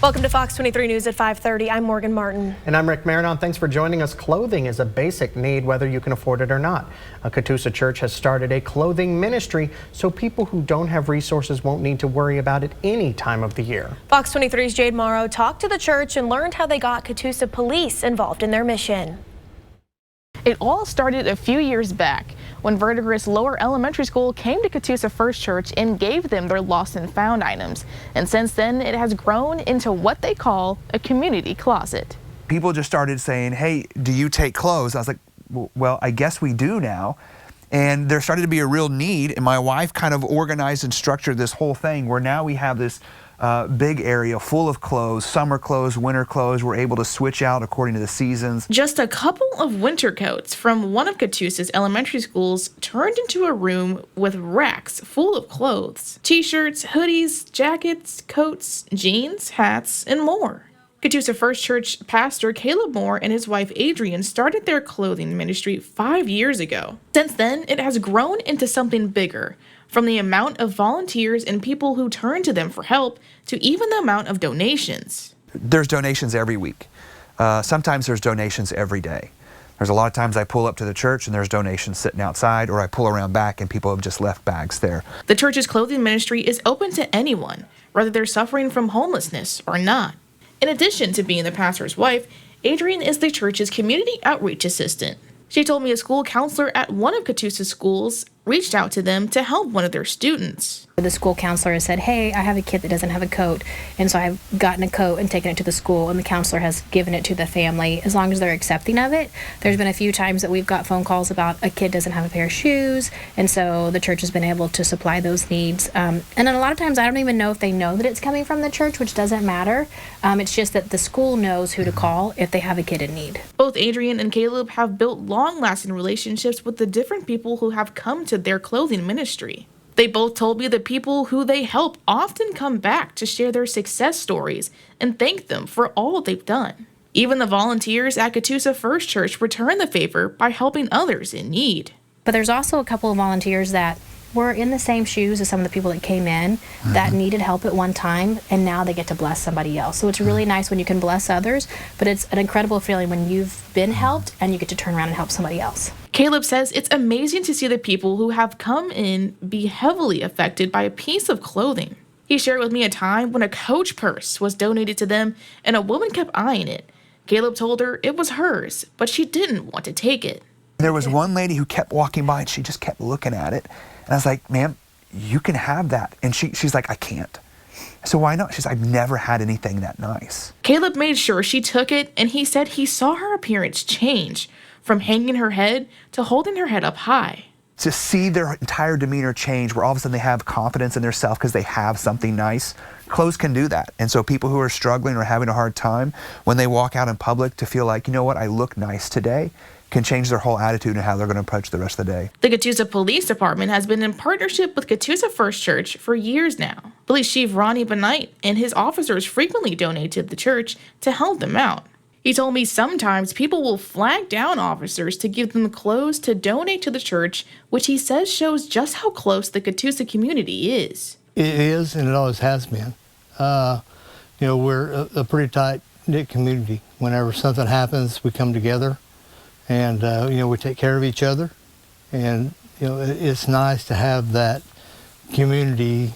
Welcome to Fox 23 News at 5:30. I'm Morgan Martin. And I'm Rick Marinon. Thanks for joining us. Clothing is a basic need, whether you can afford it or not. Catoosa Church has started a clothing ministry so people who don't have resources won't need to worry about it any time of the year. Fox 23's Jade Morrow talked to the church and learned how they got Catoosa police involved in their mission. It all started a few years back when Verdigris Lower Elementary School came to Catoosa First Church and gave them their lost and found items. And since then, it has grown into what they call a community closet. People just started saying, hey, do you take clothes? I was like, well, I guess we do now. And there started to be a real need, and my wife kind of organized and structured this whole thing where now we have this big area full of clothes, summer clothes, winter clothes. We're able to switch out according to the seasons. Just a couple of winter coats from one of Catoosa's elementary schools turned into a room with racks full of clothes. T-shirts, hoodies, jackets, coats, jeans, hats, and more. Catoosa First Church pastor Caleb Moore and his wife Adrian started their clothing ministry 5 years ago. Since then, it has grown into something bigger, from the amount of volunteers and people who turn to them for help to even the amount of donations. There's donations every week. Sometimes there's donations every day. There's a lot of times I pull up to the church and there's donations sitting outside, or I pull around back and people have just left bags there. The church's clothing ministry is open to anyone, whether they're suffering from homelessness or not. In addition to being the pastor's wife, Adrian is the church's community outreach assistant. She told me a school counselor at one of Catoosa's schools reached out to them to help one of their students. The school counselor has said, hey, I have a kid that doesn't have a coat, and so I've gotten a coat and taken it to the school, and the counselor has given it to the family as long as they're accepting of it. There's been a few times that we've got phone calls about a kid doesn't have a pair of shoes, and so the church has been able to supply those needs. And then a lot of times I don't even know if they know that it's coming from the church, which doesn't matter. It's just that the school knows who to call if they have a kid in need. Both Adrian and Caleb have built long-lasting relationships with the different people who have come to their clothing ministry. They both told me the people who they help often come back to share their success stories and thank them for all they've done. Even the volunteers at Catoosa First Church return the favor by helping others in need. But there's also a couple of volunteers that were in the same shoes as some of the people that came in that needed help at one time, and now they get to bless somebody else. So it's really nice when you can bless others, but it's an incredible feeling when you've been helped and you get to turn around and help somebody else. Caleb says it's amazing to see the people who have come in be heavily affected by a piece of clothing. He shared with me a time when a Coach purse was donated to them and a woman kept eyeing it. Caleb told her it was hers, but she didn't want to take it. There was one lady who kept walking by and she just kept looking at it. And I was like, ma'am, you can have that. And she's like, I can't. So why not? She's like, I've never had anything that nice. Caleb made sure she took it, and he said he saw her appearance change from hanging her head to holding her head up high. To see their entire demeanor change, where all of a sudden they have confidence in their self because they have something nice. Clothes can do that. And so people who are struggling or having a hard time, when they walk out in public, to feel like, you know what, I look nice today, can change their whole attitude and how they're going to approach the rest of the day. The Catoosa Police Department has been in partnership with Catoosa First Church for years now. Police Chief Ronnie Benight and his officers frequently donate to the church to help them out. He told me sometimes people will flag down officers to give them clothes to donate to the church, which he says shows just how close the Catoosa community is. It is, and it always has been. We're a pretty tight-knit community. Whenever something happens, we come together. And, we take care of each other. And, it's nice to have that community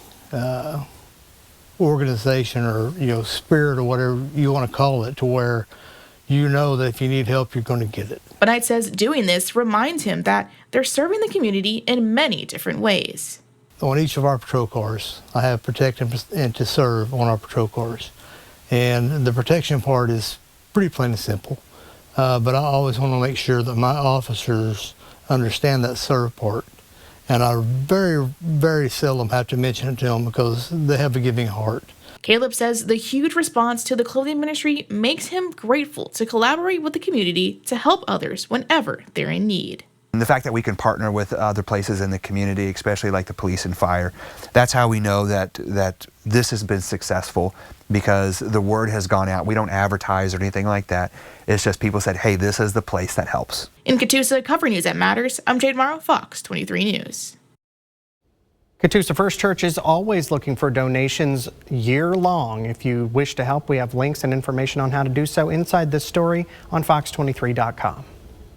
organization or, spirit or whatever you want to call it, to where you know that if you need help, you're going to get it. Benight says doing this reminds him that they're serving the community in many different ways. On each of our patrol cars, I have protect and to serve on our patrol cars. And the protection part is pretty plain and simple. But I always want to make sure that my officers understand that serve part. And I very, very seldom have to mention it to them because they have a giving heart. Caleb says the huge response to the clothing ministry makes him grateful to collaborate with the community to help others whenever they're in need. And the fact that we can partner with other places in the community, especially like the police and fire, that's how we know that this has been successful, because the word has gone out. We don't advertise or anything like that. It's just people said, hey, this is the place that helps. In Catoosa, covering news that matters, I'm Jade Morrow, Fox 23 News. Catoosa First Church is always looking for donations year long. If you wish to help, we have links and information on how to do so inside this story on fox23.com.